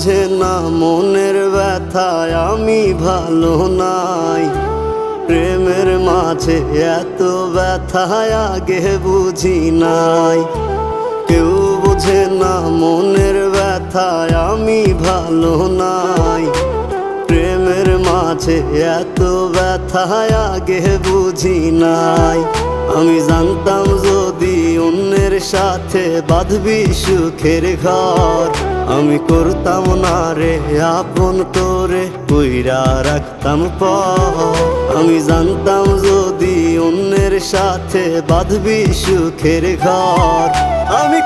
বুঝে না মনের ব্যথায় আমি ভালো নাই। প্রেমের মাঝে এত ব্যথায় আগে বুঝি নাই। কেউ বুঝে না মনের ব্যথায় আমি ভালো নাই। প্রেমের মাঝে এত ব্যথায় আগে বুঝি নাই। আমি জানতাম যদি অন্যের সাথে বাঁধবি সুখের ঘর, আমি করতাম না রে আপন তোরে কইরা রাখতাম পর। আমি জানতাম যদি অন্যের সাথে বাঁধবি সুখের ঘর, আমি